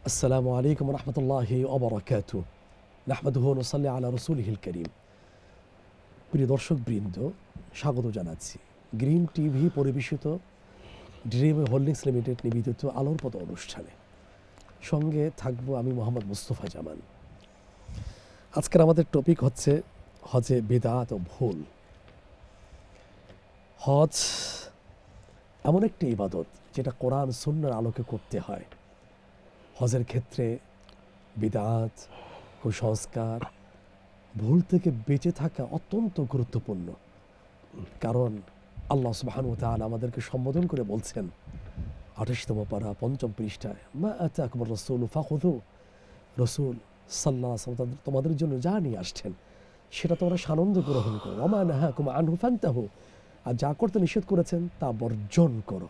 আসসালামু আলাইকুম রহমতুল্লাহি ওবরাকাতু নাহমাদুহু ওয়া নুসাল্লি আলা রাসূলিহিল কারীম। প্রিয় দর্শকবৃন্দ, স্বাগত জানাচ্ছি গ্রিন টিভি পরিবেশিত ড্রিম হোল্ডিংস লিমিটেড নিবেদিত আলোর পথ অনুষ্ঠানে। সঙ্গে থাকবো আমি মোহাম্মদ মুস্তফা জামান। আজকের আমাদের টপিক হচ্ছে হজে বিদআত ও ভুল। হজ এমন একটি ইবাদত যেটা কোরআন সুন্নাহর আলোকে করতে হয়। হজের ক্ষেত্রে বিদআত, কুসংস্কার, ভুল থেকে বেঁচে থাকা অত্যন্ত গুরুত্বপূর্ণ। কারণ আল্লাহ সুবহানাহু ওয়া তাআলা আমাদেরকে সম্বোধন করে বলছেন ২৮তম পারা ৫ম পৃষ্ঠায়, মা আতাকুমুর রাসূলু ফাখুযু, রাসূল সাল্লাল্লাহু আলাইহি ওয়াসাল্লাম তোমাদের জন্য যা নিয়ে আসছেন সেটা তোমরা সানন্দ গ্রহণ করো, ওয়া মা নাহাকুম আনহু ফান্তাহু, আর যা করতে নিষেধ করেছেন তা বর্জন করো।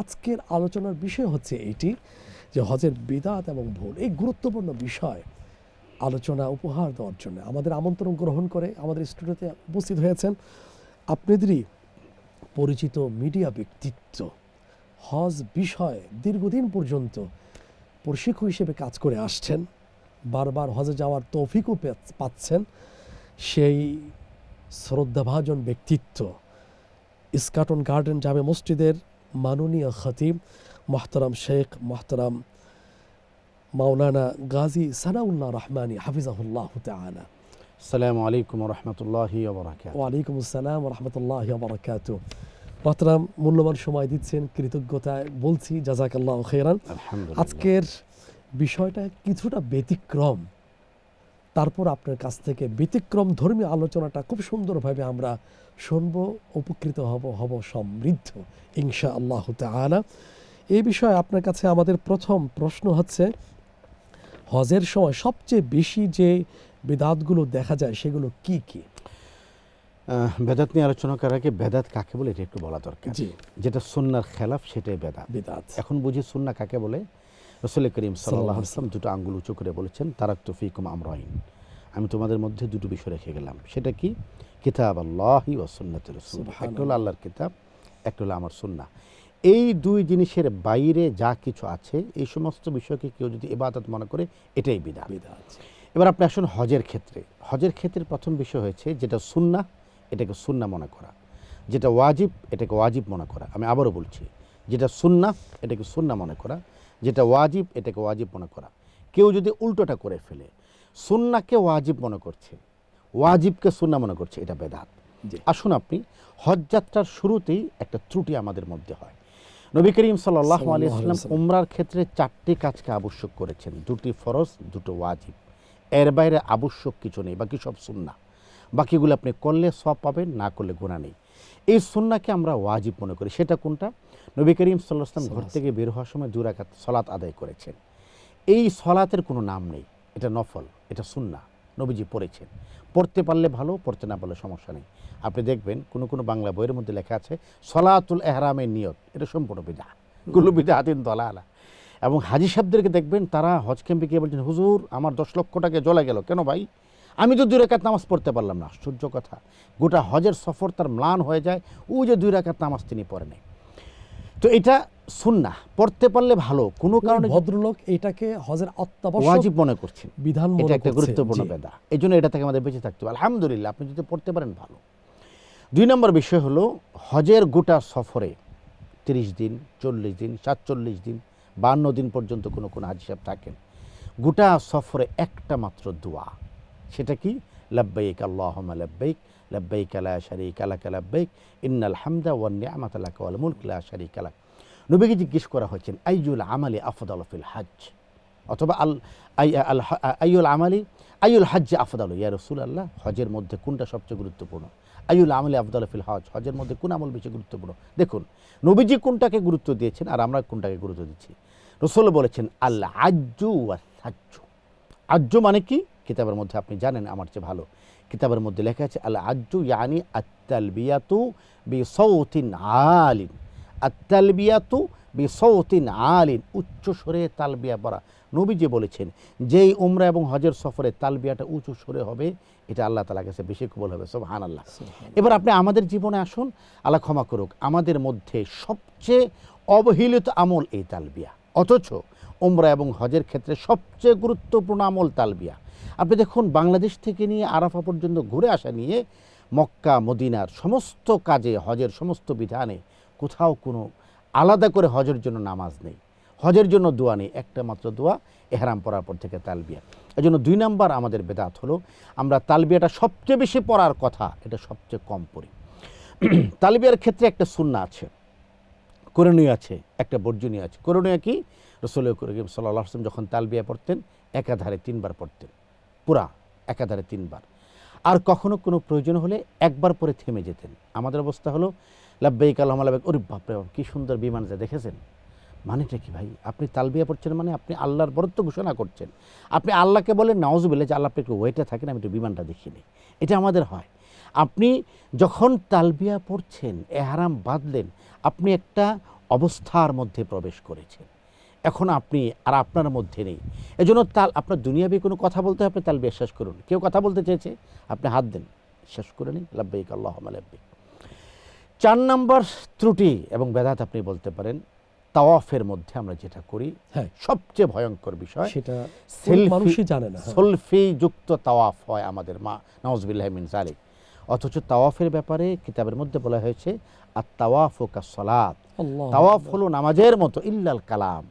আজকের আলোচনার বিষয় হচ্ছে এইটি যে হজের বিদআত এবং ভুল, এই গুরুত্বপূর্ণ বিষয় আলোচনা উপহার দেওয়ার জন্য আমাদের আমন্ত্রণ গ্রহণ করে আমাদের স্টুডিওতে উপস্থিত হয়েছেন আপনাদেরই পরিচিত মিডিয়া ব্যক্তিত্ব, হজ বিষয়ে দীর্ঘদিন পর্যন্ত প্রশিক্ষক হিসেবে কাজ করে আসছেন, বারবার হজে যাওয়ার তৌফিকও পাচ্ছেন সেই শ্রদ্ধাভাজন ব্যক্তিত্ব, ইস্কাটন গার্ডেন জামে মসজিদের মাননীয় খতিব মোহতারাম শেখ মোহতারাম মাওলানা গাজী সানাউল্লাহ রহমানী হাফিজাহুল্লাহ তাআলা। আসসালামু আলাইকুম ওয়া রাহমাতুল্লাহি ওয়া বারাকাতুহু। ওয়া আলাইকুম আসসালাম ওয়া রাহমাতুল্লাহি ওয়া বারাকাতুহু। মোহতারাম, মূল্যবান সময় দিচ্ছেন, কৃতজ্ঞতায় বলছি জাযাকাল্লাহু খাইরান। আলহামদুলিল্লাহ। আজকের বিষয়টা কিছুটা ব্যতিক্রম, তারপর আপনার কাছ থেকে ব্যতিক্রম ধর্মীয় আলোচনাটা খুব সুন্দরভাবে আমরা শুনবো, উপকৃত হব সমৃদ্ধ ইনশাআল্লাহ তাআলা। এই বিষয়ে আপনার কাছে আমাদের প্রথম প্রশ্ন হচ্ছে, হজের সময় সবচেয়ে বেশি যে বিদআতগুলো দেখা যায় সেগুলো কি কি? বেদাত নিয়ে আলোচনা করার আগে বেদাত কাকে বলে এটা একটু বলা দরকার। জি, যেটা সুন্নাহর খেলাফ সেটাই বেদাত। এখন বুঝি সুন্নাহ কাকে বলে। রাসূল করিম সাল্লাল্লাহু আলাইহি ওয়াসাল্লাম দুটো আঙ্গুল উঁচু করে বলেছেন, তারাকতু ফীকুম আমরাইন, আমি তোমাদের মধ্যে দুটো বিষয় রেখে গেলাম। সেটা কি? কিতাবাল্লাহি ওয়া সুন্নাতুর রাসূল। একটা হলো আল্লাহর কিতাব, একটা হলো আমার সুন্নাহ। এই দুই জিনিসের বাইরে যা কিছু আছে এই সমস্ত বিষয়কে কেউ যদি ইবাদত মনে করে এটাই বিদআত। এবার আপনি আসুন হজের ক্ষেত্রে। হজের ক্ষেত্রে প্রথম বিষয় হয়েছে যেটা সুন্নাহ এটাকে সুন্নাহ মনে করা, যেটা ওয়াজিব এটাকে ওয়াজিব মনে করা। আমি আবারও বলছি, যেটা সুন্নাহ এটাকে সুন্নাহ মনে করা, যেটা ওয়াজিব এটাকে ওয়াজিব মনে করা। কেউ যদি উল্টোটা করে ফেলে, সুন্নাহকে ওয়াজিব মনে করছে, ওয়াজিবকে সুন্নাহ মনে করছে, এটা বেদাত। আসুন, আপনি হজ যাত্রার শুরুতেই একটা ত্রুটি আমাদের মধ্যে হয়। নবী করিম সাল্লাল্লাহু আলাইহি ওয়াসাল্লাম উমরার ক্ষেত্রে 4টি কাজকে আবশ্যক করেছেন, 2টি ফরজ 2টো ওয়াজিব। এর বাইরে আবশ্যক কিছু নেই, বাকি সব সুন্নাহ। বাকিগুলো আপনি করলে সওয়াব পাবেন, না করলে গুনাহ নেই। এই সুন্নাহকে আমরা ওয়াজিব মনে করি। সেটা কোনটা? নবী করিম সাল্লাল্লাহু আলাইহি ওয়াসাল্লাম ঘর থেকে বের হওয়ার সময় 2 রাকাত সালাত আদায় করেছেন। এই সালাতের কোনো নাম নেই, এটা নফল, এটা সুন্নাহ, নবীজি পড়েছেন। পড়তে পারলে ভালো, পড়তে না পারলে সমস্যা নেই। আপনি দেখবেন কোনো বাংলা বইয়ের মধ্যে লেখা আছে সলাতুল ইহরামের নিয়ত, এটা সম্পূর্ণ বিদআত, কুল্লু বিদআতিন দালালা। এবং হাজী সাহেবদেরকে দেখবেন তারা হজ ক্যাম্পে গিয়ে বলছেন, হুজুর আমার 10 লক্ষ টাকা জ্বলে গেল। কেন ভাই? আমি তো 2 রাকাত নামাজ পড়তে পারলাম না। আশ্চর্য কথা, গোটা হজের সফর তার ম্লান হয়ে যায়, ও যে 2 রাকাত নামাজ তিনি পড়েন। তো এটা সুন্নাহ, পড়তে পারলে ভালো। কোনো কারণে ভদ্রলোক এটাকে হজের অত্যাবশ্যক ওয়াজিব মনে করছেন, বিধান এটা মনে একটা করছে। গুরুত্বপূর্ণ বেদা। এই জন্য এটা থেকে আমাদের বেঁচে থাকতে হবে। আলহামদুলিল্লাহ, আপনি যদি পড়তে পারেন ভালো। 2 নম্বর বিষয় হলো হজের গোটা সফরে 30 দিন, 40 দিন, 47 দিন, 52 দিন পর্যন্ত কোনো হাজী সাহেব থাকেন। গোটা সফরে একটা মাত্র দোয়া, সেটা কি? লাব্বাইক আল্লাহুম্মা লাব্বাইক, লাব্বাইক লা শারীকা লাক লাব্বাইক, ইন্নাল হামদা ওয়ান নি'মাতা লাকা ওয়াল মুলক লা শারীকা লাক। নবীকে জিজ্ঞেস করা হয়েছেন আইয়ুল আমালি আফদালু ফিল হজ, অথবা আইয়ুল হজ্জ আফদালু ইয়া রাসূলুল্লাহ, হজের মধ্যে কোনটা সবচেয়ে গুরুত্বপূর্ণ? আইয়ুল আমলি আফদালু ফিল হজ, হজের মধ্যে কোন আমল বেশি গুরুত্বপূর্ণ? দেখুন, নবীজি কোনটাকে গুরুত্ব দিয়েছেন আর আমরা কোনটাকে গুরুত্ব দিচ্ছি। রাসূল বলেছেন আল আজ্জু ওয়াস সাজ্জু। আজ্জু মানে কি? কিতাবের মধ্যে আপনি জানেন আমার চেয়ে ভালো, কিতাবের মধ্যে লেখা আছে আল আজ্জু ইয়ানি আত-তালবিয়াতু বিসাউতিন আলিন, আত-তালবিয়াতু বিসাউতিন আলিন, উচ্চ স্বরে তালবিয়া পড়া। নবীজি বলেছেন যেই উমরা এবং হজের সফরে তালবিয়াটা উঁচু স্বরে হবে, এটা আল্লাহ তাআলার কাছে বেশি কবুল হবে। সুবহানাল্লাহ। এবার আপনি আমাদের জীবনে আসুন, আল্লাহ ক্ষমা করুক, আমাদের মধ্যে সবচেয়ে অবহেলিত আমল এই তালবিয়া, অথচ উমরা এবং হজের ক্ষেত্রে সবচেয়ে গুরুত্বপূর্ণ আমল তালবিয়া। আপনি দেখুন বাংলাদেশ থেকে নিয়ে আরাফা পর্যন্ত ঘুরে আসা নিয়ে মক্কা মদিনার সমস্ত কাজে হজের সমস্ত বিধানে কোথাও কোনো আলাদা করে হজের জন্য নামাজ নেই, হজের জন্য দোয়া নেই, একটা মাত্র দোয়া এহরাম পড়ার পর থেকে তালবিয়া। এই জন্য 2 নাম্বার আমাদের বেদাত হলো আমরা তালবিয়াটা সবচেয়ে বেশি পড়ার কথা, এটা সবচেয়ে কম পড়ি। তালবিয়ার ক্ষেত্রে একটা সুন্নাহ আছে, করণীয় আছে, একটা বর্জনীয় আছে। করণীয় কি? রাসূল করিম সাল্লাল্লাহু আলাইহি ওয়াসাল্লাম যখন তালবিয়া পড়তেন একাধারে 3 বার পড়তেন, পুরা একাধারে 3 বার। আর কখনো কোনো প্রয়োজন হলে একবার পরে থেমে যেতেন। আমাদের অবস্থা হলো লাব্বাইক আল্লাহুম্মা লাব্বাইক, ওরে বাপরে বাপ কি সুন্দর বিমান যা দেখেছেন, মানেটা কি ভাই? আপনি তালবিয়া পড়ছেন মানে আপনি আল্লাহর বরত্ব ঘোষণা করছেন। আপনি আল্লাহকে বলেন নাউজুবিল্লাহ যে আল্লাহ আপনি একটু ওয়েটে থাকেন, আমি একটু বিমানটা দেখিনি। এটা আমাদের হয়। আপনি যখন তালবিয়া পড়ছেন, এহরাম বাঁধলেন, আপনি একটা অবস্থার মধ্যে প্রবেশ করেছেন, এখন আপনি আর আপনার মধ্যে নেই। এজন্য আপনার দুনিয়াবি কোনো কথা বলতে আপনি তালবিয়া শেষ করুন। কেউ কথা বলতে চেয়েছে, আপনি হাত দেন, শেষ করে নিন লাব্বাইক আল্লাহুম্মা লাব্বাইক। 4 নম্বর ত্রুটি এবং বেদাত আপনি বলতে পারেন, তাওয়াফের মধ্যে আমরা যেটা করি সবচেয়ে ভয়ঙ্কর বিষয়, সেটা সেলফি জানে না। সেলফি যুক্ত তাওয়াফ হয় আমাদের, নাউজুবিল্লাহি মিন যালিক। অথচ তাওয়াফের ব্যাপারে কিতাবের মধ্যে বলা হয়েছে আর তাওয়াফু কাসসালাত, তাওয়াফ হলো নামাজের মতো, ইল্লাল কালাম।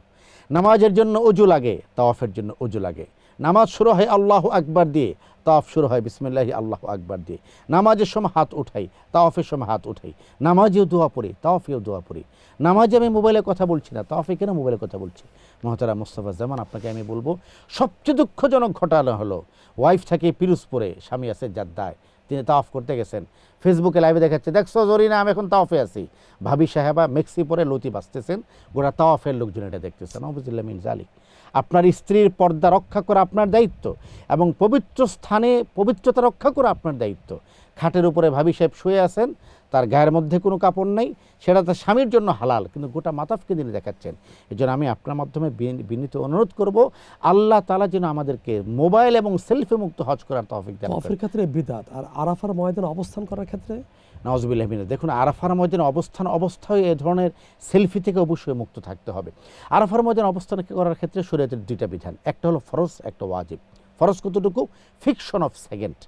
নামাজের জন্য ওযু লাগে, তাওয়াফের জন্য ওযু লাগে। নামাজ শুরু হয় আল্লাহু আকবার দিয়ে, তাওয়াফ শুরু হয় বিসমিল্লাহি আল্লাহু আকবার দিয়ে। নামাজের সময় হাত উঠাই, তাওয়াফের সময় হাত উঠাই। নামাজেও দোয়া পড়ি, তাওয়াফেও দোয়া পড়ি। নামাজে আমি মোবাইলে কথা বলছি না, তাওয়াফে কেন মোবাইলে কথা বলছি? মহতারাম মোস্তফা জামান, আপনাকে আমি বলবো সবচেয়ে দুঃখজনক ঘটনা হলো ওয়াইফ থাকে পিরোজপুরে, স্বামী আছে জাদ্দায়, তিনি তাওয়াফ করতে গেছেন, ফেসবুকে লাইভে দেখাচ্ছে, দেখছো জরিনা আমি এখন তাওয়াফে আছি। ভাবি সাহেবা মেক্সি পরে লতি বাঁচতেছেন, গোটা তাওয়াফের লোকজন এটা দেখতেছেন। নাউজুবিল্লাহি মিন যালিক। আপনার স্ত্রীর পর্দা রক্ষা করা আপনার দায়িত্ব এবং পবিত্র স্থানে পবিত্রতা রক্ষা করা আপনার দায়িত্ব। খাটের উপরে ভাবি সাহেব শুয়ে আছেন, তার গায়ের মধ্যে কোনো কাপড় নেই, সেটা তার স্বামীর জন্য হালাল, কিন্তু গোটা মাতাফকে তিনি দেখাচ্ছেন। এই জন্য আমি আপনার মাধ্যমে বিনীত অনুরোধ করব, আল্লাহ তাআলা যেন আমাদেরকে মোবাইল এবং সেলফি মুক্ত হজ করার তৌফিক দেন। তাওয়াফের ক্ষেত্রে বিদআত, আর আরাফার ময়দানে অবস্থান করার ক্ষেত্রে নাউজুবিল্লাহি মিন। দেখুন আরাফার ময়দানে অবস্থায় এ ধরনের সেলফি থেকে অবশ্যই মুক্ত থাকতে হবে। আরাফার ময়দানে অবস্থান করার ক্ষেত্রে শরীয়তের 2টা বিধান, একটা হলো ফরজ, একটা ওয়াজিব। ফরজ কতটুকু? ফিকশন অফ সেকেন্ড,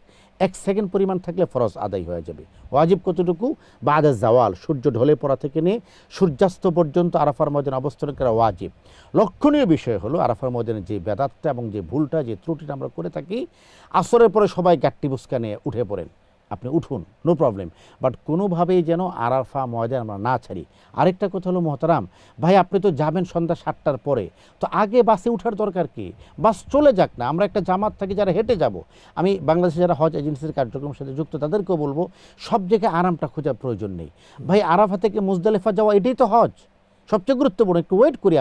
1 সেকেন্ড পরিমাণ থাকলে ফরজ আদায় হয়ে যাবে। ওয়াজিব কতটুকু? বাদা জাওয়াল, সূর্য ঢলে পড়া থেকে নিয়ে সূর্যাস্ত পর্যন্ত আরাফার ময়দানে অবস্থান করা ওয়াজিব। লক্ষণীয় বিষয় হলো আরাফার ময়দানে যে বেদাতটা এবং যে ভুলটা, যে ত্রুটিটা আমরা করে থাকি, আসরের পরে সবাই গাট্টি বুসকা নিয়ে উঠে পড়েন, আপনি উঠুন, নো প্রবলেম, বাট কোনোভাবেই যেন আরাফা ময়দান আমরা না ছাড়ি। আরেকটা কথা হলো মহতারাম ভাই, আপনি তো যাবেন সন্ধ্যা 7টার পরে, তো আগে বাসে উঠার দরকার কি? বাস চলে যাক না, আমরা একটা জামাত থাকি যারা হেঁটে যাব। আমি বাংলাদেশে যারা হজ এজেন্সির কার্যক্রমের সাথে যুক্ত তাদেরকেও বলবো, সব জায়গায় আরামটা খোঁজার প্রয়োজন নেই ভাই। আরাফা থেকে মুজদালিফা যাওয়া এটাই তো হজ, সবচেয়ে গুরুত্বপূর্ণ। একটু ওয়েট করি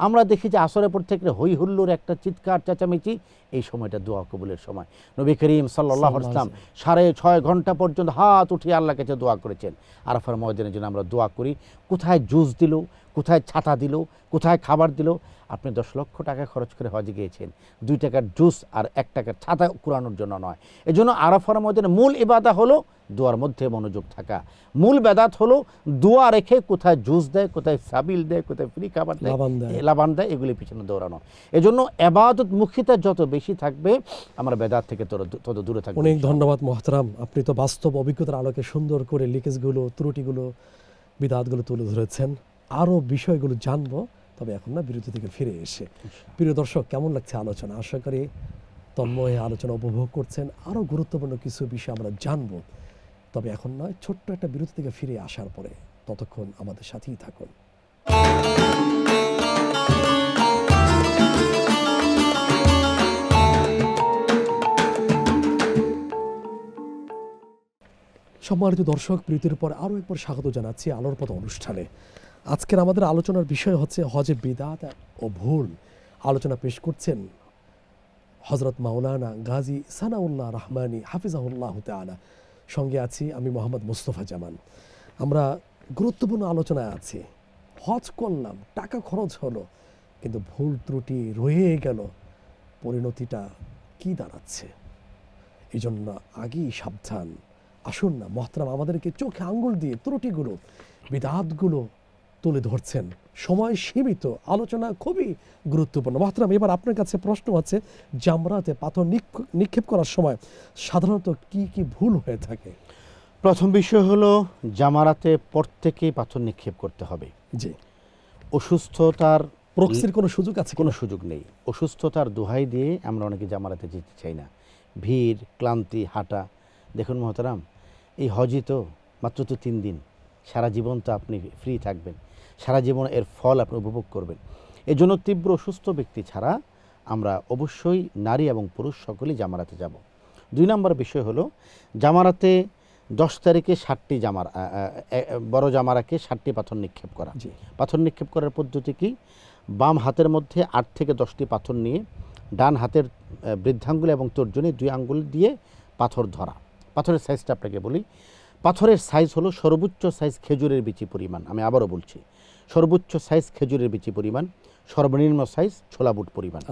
আমরা দেখি যে আসরের পর থেকে হই হুল্লোর একটা চিৎকার চেঁচামেচি, এই সময়টা দোয়া কবুলের সময়। নবী করিম সাল্লাল্লাহু আলাইহি ওয়াসাল্লাম 6.5 ঘন্টা পর্যন্ত হাত উঠিয়ে আল্লাহর কাছে দোয়া করেছেন। আরাফার ময়দানের জন্য আমরা দোয়া করি, কোথায় জুস দিল, কোথায় ছাতা দিল, কোথায় খাবার দিল। আপনি 10 লক্ষ টাকা খরচ করে হজে গিয়েছেন, 2 টাকার জুস আর 1 টাকার ছাতা কুড়ানোর জন্য নয়। এজন্য আরাফার ময়দানে মূল ইবাদত হলো দোয়ার মধ্যে মনোযোগ থাকা। মূল বেদাত হলো দোয়া রেখে কোথায় জুস দেয়, কোথায় সাবিল দেয়, কোথায় ফ্রি খাবার দেয়, লাবান দেয়, এগুলি পিছনে দৌড়ানো। এজন্য ইবাদত মুখিতা যত বেশি থাকবে, আমরা বেদাত থেকে তত দূরে থাকবো। অনেক ধন্যবাদ মহতারাম, আপনি তো বাস্তব অভিজ্ঞতার আলোকে সুন্দর করে লিকেজগুলো, ত্রুটিগুলো, বিদআতগুলো তুলে ধরেছেন। আরও বিষয়গুলো জানবো, তবে এখন না, বিরতি থেকে ফিরে এসে। প্রিয় দর্শক, কেমন লাগছে আলোচনা? আশা করি তন্ময় আলোচনা উপভোগ করছেন। আরও গুরুত্বপূর্ণ কিছু বিষয় আমরা জানবো, তবে এখন নয়, ছোট্ট একটা বিরতি থেকে ফিরে আসার পরে। ততক্ষণ আমাদের সাথেই থাকুন। সম্মানিত দর্শক, বিরতির পর আরও একবার স্বাগত জানাচ্ছি আলোর পথ অনুষ্ঠানে। আজকের আমাদের আলোচনার বিষয় হচ্ছে হজে বিদআত ও ভুল। আলোচনা পেশ করছেন হযরত মাওলানা গাজী সানাউল্লাহ রহমানী হাফিজাহুল্লাহ তাআলা। সঙ্গে আছি আমি মোহাম্মদ মুস্তফা জামান। আমরা গুরুত্বপূর্ণ আলোচনায় আছি। হজ করলাম, টাকা খরচ হলো, কিন্তু ভুল ত্রুটি রয়ে গেল, পরিণতিটা কি দাঁড়াচ্ছে? এই জন্য আগেই সাবধান। আসুন না মহতারাম, আমাদেরকে চোখে আঙ্গুল দিয়ে ত্রুটিগুলো, বিদআতগুলো তুলে ধরছেন। সময় সীমিত, আলোচনা খুবই গুরুত্বপূর্ণ। মোহতারাম, এবার আপনার কাছে প্রশ্ন আছে, জামরাতে পাথর নিক্ষেপ করার সময় সাধারণত কি কি ভুল হয়ে থাকে? প্রথম বিষয় হলো জামারাতে প্রত্যেকেই পাথর নিক্ষেপ করতে হবে। জি। অসুস্থতার প্রক্সির কোনো সুযোগ আছে? কোনো সুযোগ নেই। অসুস্থতার দোহাই দিয়ে আমরা অনেকে জামারাতে যেতে চাই না। ভিড়, ক্লান্তি, হাঁটা। দেখুন মোহতারাম, এই হজই তো মাত্র তো 3 দিন, সারা জীবন তো আপনি ফ্রি থাকবেন, সারা জীবন এর ফল আপনি উপভোগ করবেন। এজন্য তীব্র অসুস্থ ব্যক্তি ছাড়া আমরা অবশ্যই নারী এবং পুরুষ সকলেই জামারাতে যাব। 2 নম্বর বিষয় হলো জামারাতে 10 তারিখে 60টি বড় জামারাকে 60টি পাথর নিক্ষেপ করা। পাথর নিক্ষেপ করার পদ্ধতি কি? বাম হাতের মধ্যে 8 থেকে 10টি পাথর নিয়ে ডান হাতের বৃদ্ধাঙ্গুল এবং তর্জনী 2 আঙ্গুল দিয়ে পাথর ধরা। পাথরের সাইজটা আপনাকে বলি। পাথরের সাইজ হলো সর্বোচ্চ সাইজ খেজুরের বিচি পরিমাণ। আমি আবারও বলছি, সর্বোচ্চ সাইজ খেজুরের বিচি পরিমাণ, সর্বনিম্ন সাইজ ছোলা বুট পরিমাণ।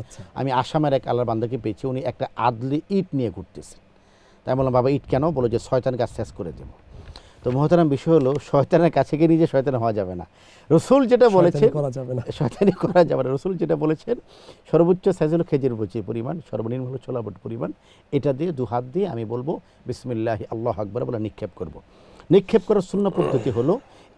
আমি আসামের এক আল্লাহর বান্দাকে পেয়েছি, উনি একটা আদলি ইট নিয়ে ঘুরতেছেন। তাই বললাম, বাবা ইট কেন? বলো যে শয়তানকে কাজ শেষ করে দেবো। তো মহতারাম বিষয় হলো, শয়তানের কাছে গিয়ে নিজে শয়তান হওয়া যাবে না। রসুল যেটা বলেছেন, শয়তানি করা যাবে না। রসুল যেটা বলেছেন, সর্বোচ্চ সাইজ হলো খেজুর বিচি পরিমাণ, সর্বনিম্ন হলো ছোলা বুট পরিমাণ। এটা দিয়ে 2 হাত দিয়ে আমি বলবো বিসমিল্লাহ আল্লাহু আকবার বলে নিক্ষেপ করব। নিক্ষেপ করার সুন্নাহ পদ্ধতি হলো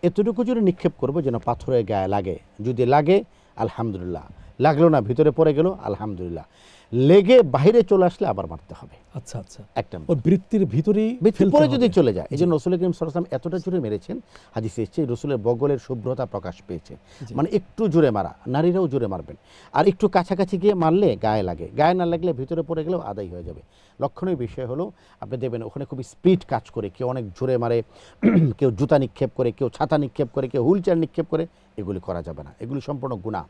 এতটুকু জোরে নিক্ষেপ করব যেন পাথরের গায়ে লাগে। যদি লাগে আলহামদুলিল্লাহ, লাগলো না ভিতরে পড়ে গেল আলহামদুলিল্লাহ, লেগে বাইরে চলে আসলে আবার মারতে হবে। আচ্ছা আচ্ছা, একটা ওই বৃত্তির ভিতরেই পরে যদি চলে যায়। এই জন্য রাসূল করিম সাল্লাল্লাহু আলাইহি ওয়াসাল্লাম এতটা জোরে মেরেছেন, হাদিসে এসেছে রাসূলের বগলের শুভ্রতা প্রকাশ পেয়েছে। মানে একটু জোরে মারা, নারীরাও জোরে মারবেন। আর একটু কাছাকাছি গিয়ে মারলে গায়ে লাগে, গায়ে না লাগলে ভিতরে পড়ে গেলেও আদায় হয়ে যাবে। লক্ষণীয় বিষয় হলো আপনি দেখবেন ওখানে খুবই স্পিড কাজ করে, কেউ অনেক জোরে মারে, কেউ জুতা নিক্ষেপ করে, কেউ ছাতা নিক্ষেপ করে, কেউ হুইল চেয়ার নিক্ষেপ করে। এগুলি করা যাবে না, এগুলি সম্পূর্ণ গুনাহ।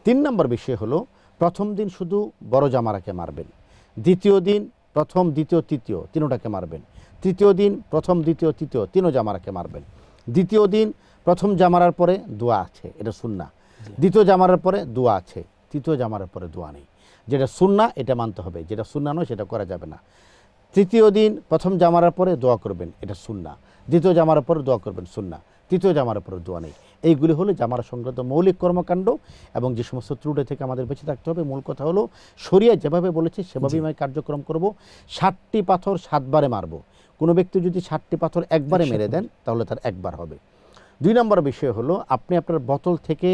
3 নম্বর বিষয় হলো প্রথম দিন শুধু বড় জামারাকে মারবেন, দ্বিতীয় দিন প্রথম, দ্বিতীয়, তৃতীয় তিনোটাকে মারবেন, তৃতীয় দিন প্রথম, দ্বিতীয়, তৃতীয় 3 জামারাকে মারবেন, দ্বিতীয় দিন প্রথম জামারার পরে দোয়া আছে, এটা সুন্নাহ, দ্বিতীয় জামারার পরে দোয়া আছে, তৃতীয় জামারার পরে দোয়া নেই। যেটা সুন্নাহ এটা মানতে হবে, যেটা সুন্নাহ নয় সেটা করা যাবে না। তৃতীয় দিন প্রথম জামারার পরে দোয়া করবেন, এটা সুন্নাহ, দ্বিতীয় জামারার পরে দোয়া করবেন, সুন্নাহ, তৃতীয় জামার উপরে দোয়া নেই। এইগুলি হলো জামারা সংক্রান্ত মৌলিক কর্মকাণ্ড এবং যে সমস্ত ত্রুটি থেকে আমাদের বেঁচে থাকতে হবে। মূল কথা হলো শরিয়া যেভাবে বলেছে সেভাবেই আমি কার্যক্রম করব। 60টি পাথর 7 বারে মারব। কোনো ব্যক্তি যদি 60টি পাথর একবারে মেরে দেন তাহলে তার একবার হবে। 2 নম্বর বিষয় হলো আপনি আপনার বোতল থেকে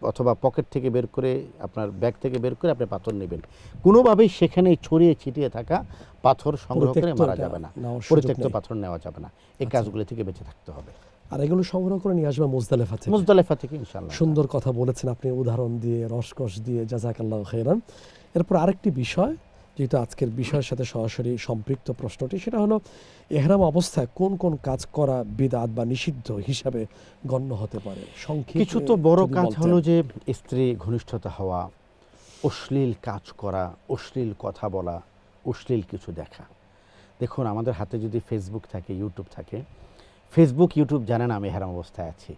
অথবা পকেট থেকে বের করে, আপনার ব্যাগ থেকে বের করে আপনি পাথর নেবেন। কোনোভাবেই সেখানে ছড়িয়ে ছিটিয়ে থাকা পাথর সংগ্রহ করে মারা যাবে না, পরিত্যক্ত পাথর নেওয়া যাবে না। এই কাজগুলি থেকে বেঁচে থাকতে হবে। আর এগুলো সংগ্রহ করে নিয়ে আসবে মুজদালিফা থেকে ইনশাআল্লাহ। সুন্দর কথা বলেছেন আপনি, উদাহরণ দিয়ে, রসকস দিয়ে, জাযাকাল্লাহু খাইরান। এরপর আরেকটি বিষয়, যেহেতু আজকের বিষয়ের সাথে সরাসরি সম্পৃক্ত প্রশ্নটি, সেটা হলো ইহরাম অবস্থায় কোন কোন কাজ করা বিদআত বা নিষিদ্ধ হিসাবে গণ্য হতে পারে? সংক্ষেপে কিছু তো বড় কাজ হলো যে স্ত্রী ঘনিষ্ঠতা হওয়া, অশ্লীল কাজ করা, অশ্লীল কথা বলা, অশ্লীল কিছু দেখা। দেখুন আমাদের হাতে যদি ফেসবুক থাকে, ইউটিউব থাকে, ফেসবুক ইউটিউব জানেন আমি ইহরাম অবস্থায় আছি,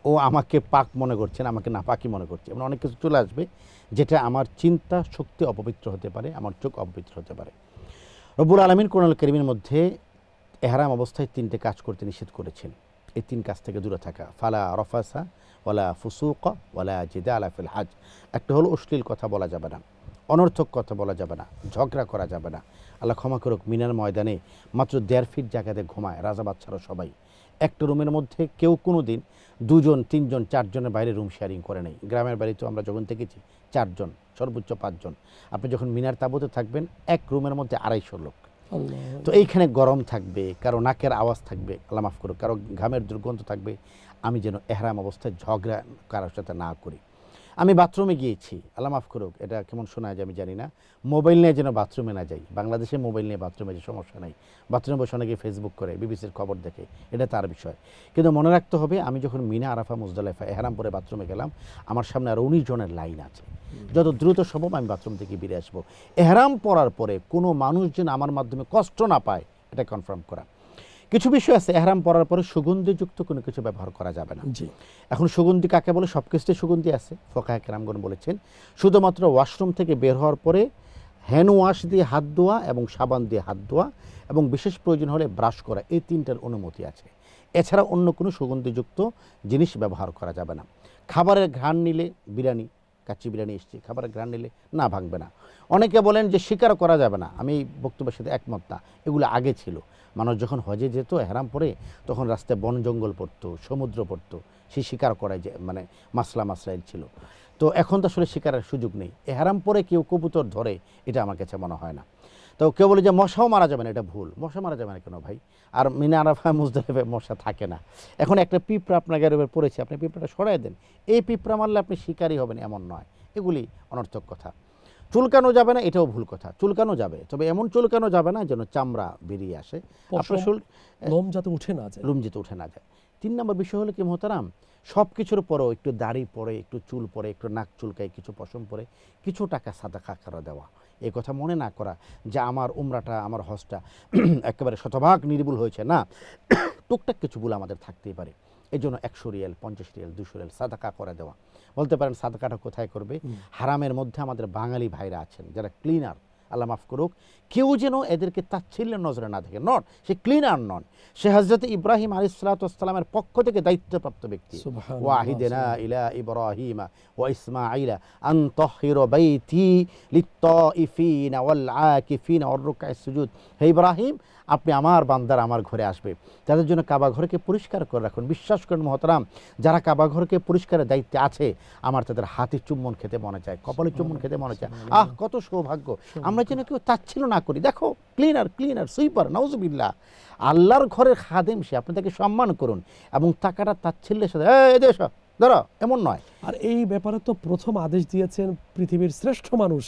ও আমাকে পাক মনে করছেন, আমাকে নাপাকি মনে করছে, এমন অনেক কিছু চলে আসবে যেটা আমার চিন্তা শক্তি অপবিত্র হতে পারে, আমার চোখ অপবিত্র হতে পারে। রব্বুল আলামিন কোরআনুল কারীমের মধ্যে ইহরাম অবস্থায় 3টে কাজ করতে নিষেধ করেছেন। এই 3 কাজ থেকে দূরে থাকা, ফালা রফাসা ওয়ালা ফুসুক ওয়ালা জিদালা ফিল হজ। একটা হলো অশ্লীল কথা বলা যাবে না, অনর্থক কথা বলা যাবে না, ঝগড়া করা যাবে না। আল্লাহ ক্ষমা করুক, মিনার ময়দানে মাত্র 1.5 ফিট জায়গাতে ঘুমায় রাজা বাদশারা সবাই। একটা রুমের মধ্যে কেউ কোনো দিন 2 জন 3 জন 4 জনের বাইরে রুম শেয়ারিং করে নেই। গ্রামের বাড়িতেও আমরা যখন থেকেছি 4 জন, সর্বোচ্চ 5 জন। আপনি যখন মিনার তাঁবুতে থাকবেন এক রুমের মধ্যে 250 লোক। তো এইখানে গরম থাকবে, কারো নাকের আওয়াজ থাকবে, আল্লাহ মাফ করুক, কারো ঘামের দুর্গন্ধ থাকবে। আমি যেন ইহরাম অবস্থায় ঝগড়া কারোর সাথে না করি। আমি বাথরুমে গিয়েছি, আল্লাহ মাফ করুক, এটা কেমন শোনা যায় আমি জানি না, মোবাইল নিয়ে যেন বাথরুমে না যাই। বাংলাদেশে মোবাইল নিয়ে বাথরুমে যে সমস্যা নাই, বাথরুমে বসে অনেকে ফেসবুক করে, বিবিসির খবর দেখে, এটা তার বিষয়। কিন্তু মনে রাখতে হবে আমি যখন মিনা, আরাফা, মুজদালিফা ইহরাম পরে বাথরুমে গেলাম, আমার সামনে আরও 19 জনের লাইন আছে। যত দ্রুত সম্ভব আমি বাথরুম থেকে বেরিয়ে আসবো। ইহরাম পরার পরে কোনো মানুষ যেন আমার মাধ্যমে কষ্ট না পায়, এটা কনফার্ম করা। কিছু বিষয় আছে ইহরাম পরার পরে সুগন্ধিযুক্ত কোনো কিছু ব্যবহার করা যাবে না। এখন সুগন্ধি কাকে বলে? সব কিছুতে সুগন্ধি আছে, ফুকাহা কেরামগণ বলেছেন শুধুমাত্র ওয়াশরুম থেকে বের হওয়ার পরে হ্যান্ড ওয়াশ দিয়ে হাত ধোয়া এবং সাবান দিয়ে হাত ধোয়া এবং বিশেষ প্রয়োজন হলে ব্রাশ করা, এই 3টার অনুমতি আছে। এছাড়া অন্য কোনো সুগন্ধিযুক্ত জিনিস ব্যবহার করা যাবে না। খাবারের ঘ্রাণ নিলে, বিরিয়ানি, কাচ্চি বিরিয়ানি এসছে, খাবারের ঘ্রাণ নিলে না ভাঙবে না। অনেকে বলেন যে শিকার করা যাবে না, আমি এই বক্তব্যের সাথে একমত না। এগুলো আগে ছিল, মানুষ যখন হজে যেত এহরাম পরে, তখন রাস্তায় বন জঙ্গল পড়তো, সমুদ্র পড়তো, সেই শিকার করায় যে মানে মাসলাইল ছিল। তো এখন তো আসলে শিকারের সুযোগ নেই। এহরাম পরে কেউ কবুতর ধরে, এটা আমার কাছে মনে হয় না। তো কেউ বলে যে মশাও মারা যাবে না, এটা ভুল। মশা মারা যাবে না কেন ভাই? আর মিনা আরাফা, মুজদালিফায় মশা থাকে না। এখন একটা পিঁপড়া আপনার গায়ের উপর পড়েছে, আপনি পিঁপড়াটা সরাই দেন, এই পিঁপড়া মারলে আপনি শিকারই হবেন এমন নয়। এগুলি অনর্থক কথা। চুলকানো যাবে না, এটাও ভুল কথা। চুলকানো যাবে, তবে এমন চুলকানো যাবে না যেন চামড়া বেরিয়ে আসে, আপনার লোম যাতে উঠে না যায়, লোম যাতে উঠে না যায়। 3 নম্বর বিষয় হলো কি মোহতারাম, সব কিছুর পরেও একটু দাড়ি পরে, একটু চুল পরে, একটু নাক চুলকায়, কিছু পশম পরে, কিছু টাকা সাদাকা করে দেওয়া। এই কথা মনে না করা যে আমার উমরাটা, আমার হজটা একেবারে শতভাগ নির্ভুল হয়েছে, না, টুকটাক কিছু ভুল আমাদের থাকতেই পারে। এই জন্য 100 রিয়াল, 50 রিয়াল, 200 রিয়াল সাদাকা করে দেওয়া। বলতে পারেন সাদাকাটা কোথায় করবে? হারামের মধ্যে আমাদের বাঙালি ভাইরা আছেন যারা ক্লিনার, আল্লাহ মাফ করুক, কেউ যেন এদেরকে তাচ্ছিল্যের নজরে না দেখে। নট, সে ক্লিনার নন, সে হযরত ইব্রাহিম আলাইহিসসালামের পক্ষ থেকে দায়িত্বপ্রাপ্ত ব্যক্তি। ওয়াহিদানা ইলা ইব্রাহিমা ওয়া ইসমাঈলা আন তাহহিরা বাইতি লিত-তাইফিনা ওয়াল আকিফিনা ওয়ার রুকআস সুজুদ। হে ইব্রাহিম, আপনি আমার বান্দার আমার ঘরে আসবে, তাদের জন্য কাবা ঘরকে পরিষ্কার করে রাখুন। বিশ্বাস করেন মোহতারাম, যারা কাবা ঘরকে পরিষ্কারের দায়িত্বে আছে, আমার তাদের হাতে চুম্বন খেতে মনে চায়, কপালে চুম্বন খেতে মনে চায়। আহ, কত সৌভাগ্য! আমরা যেন কেউ তাচ্ছিল্য না করি। দেখো, ক্লিনার সুইপার, নাউজুবিল্লাহ, আল্লাহর ঘরের খাদেম সে, আপনি তাকে সম্মান করুন এবং টাকাটা তাচ্ছিল্যের সাথে দেশ ধরো, এমন নয়। আর এই ব্যাপারে তো প্রথম আদেশ দিয়েছেন পৃথিবীর শ্রেষ্ঠ মানুষ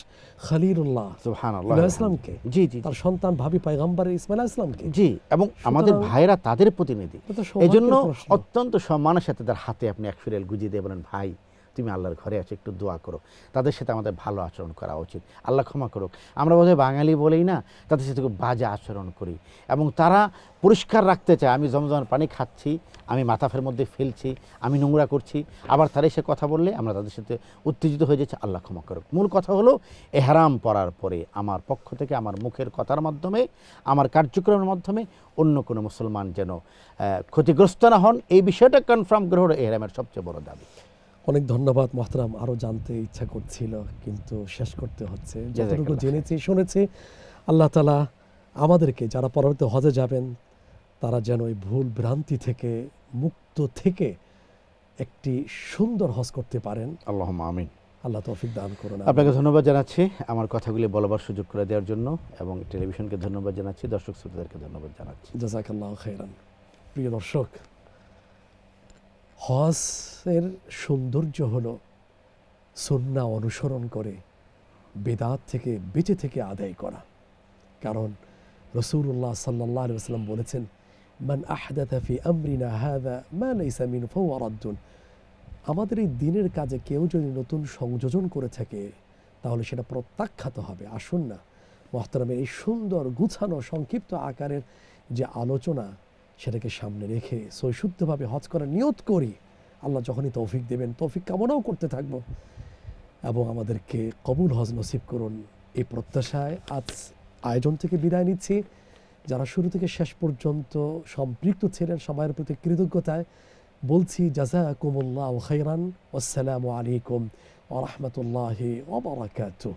খলিলুল্লাহ সুবহানাল্লাহ ইসলামকে, জি জি, তার সন্তান ভাবি পয়গম্বর ইসমাইল ইসলামকে, জি, এবং আমাদের ভাইরা তাদের প্রতিনিধি। এজন্য অত্যন্ত সম্মানের সাথে তার হাতে আপনি 100 রিয়াল গুজিয়ে দিয়ে বলেন, ভাই তুমি আল্লাহর ঘরে আছো, একটু দোয়া করো। তাদের সাথে আমাদের ভালো আচরণ করা উচিত। আল্লাহ ক্ষমা করুক, আমরা বোধহয় বাঙালি বলেই না তাদের সাথে খুব বাজে আচরণ করি, এবং তারা পরিষ্কার রাখতে চায়। আমি জমজমের পানি খাচ্ছি, আমি মাথাফের মধ্যে ফেলছি, আমি নোংরা করছি, আবার তারা এসে কথা বললে আমরা তাদের সাথে উত্তেজিত হয়ে যাচ্ছি। আল্লাহ ক্ষমা করুক। মূল কথা হলো, এহরাম পরার পরে আমার পক্ষ থেকে, আমার মুখের কথার মাধ্যমে, আমার কার্যক্রমের মাধ্যমে অন্য কোনো মুসলমান যেন ক্ষতিগ্রস্ত না হন, এই বিষয়টা কনফার্ম গ্রহণ এহরামের সবচেয়ে বড় দাবি। অনেক ধন্যবাদ মোহতারাম, আরও জানতে ইচ্ছা করছিল কিন্তু শেষ করতে হচ্ছে। যতটুকু জেনেছি শুনেছি, আল্লাহ তাআলা আমাদেরকে, যারা পরবর্তী হজে যাবেন, তারা যেন ওই ভুল ভ্রান্তি থেকে মুক্ত থেকে একটি সুন্দর হজ করতে পারেন। আল্লাহুম্মা আমিন। আল্লাহ তৌফিক দান করুন। আপনাকে ধন্যবাদ জানাচ্ছি আমার কথাগুলি বলবার সুযোগ করে দেওয়ার জন্য, এবং টেলিভিশনকে ধন্যবাদ জানাচ্ছি, দর্শক শ্রোতাদেরকে ধন্যবাদ জানাচ্ছি। জাযাকাল্লাহু খাইরান। প্রিয় দর্শক, হজের সৌন্দর্য হলো সুন্নাহ অনুসরণ করে বিদআত থেকে বেঁচে থেকে আদায় করা। কারণ রাসূলুল্লাহ সাল্লাল্লাহু আলাইহি ওয়াসাল্লাম বলেছেন, মান আহদাথা ফি আমরিনা হাযা মা লাইসা মিনহু ফাহুয়া রাদ্দুন। আমাদের এই দিনের কাজে কেউ যদি নতুন সংযোজন করে থাকে, তাহলে সেটা প্রত্যাখ্যাত হবে। আসুন না মুহতারামের এই সুন্দর গুছানো সংক্ষিপ্ত আকারের যে আলোচনা, সেটাকে সামনে রেখে সৈশুদ্ধভাবে হজ করার নিয়ত করি। আল্লাহ যখনই তৌফিক দেবেন, তৌফিক কামনাও করতে থাকবো, এবং আমাদেরকে কবুল হজ নসিব করুন, এই প্রত্যাশায় আজ আয়োজন থেকে বিদায় নিচ্ছি। যারা শুরু থেকে শেষ পর্যন্ত সম্পৃক্ত ছিলেন, সবার প্রতি কৃতজ্ঞতায় বলছি জাযাকুমুল্লাহু খাইরান। আসসালামু আলাইকুম ওয়া রাহমাতুল্লাহি ওয়া বারাকাতুহু।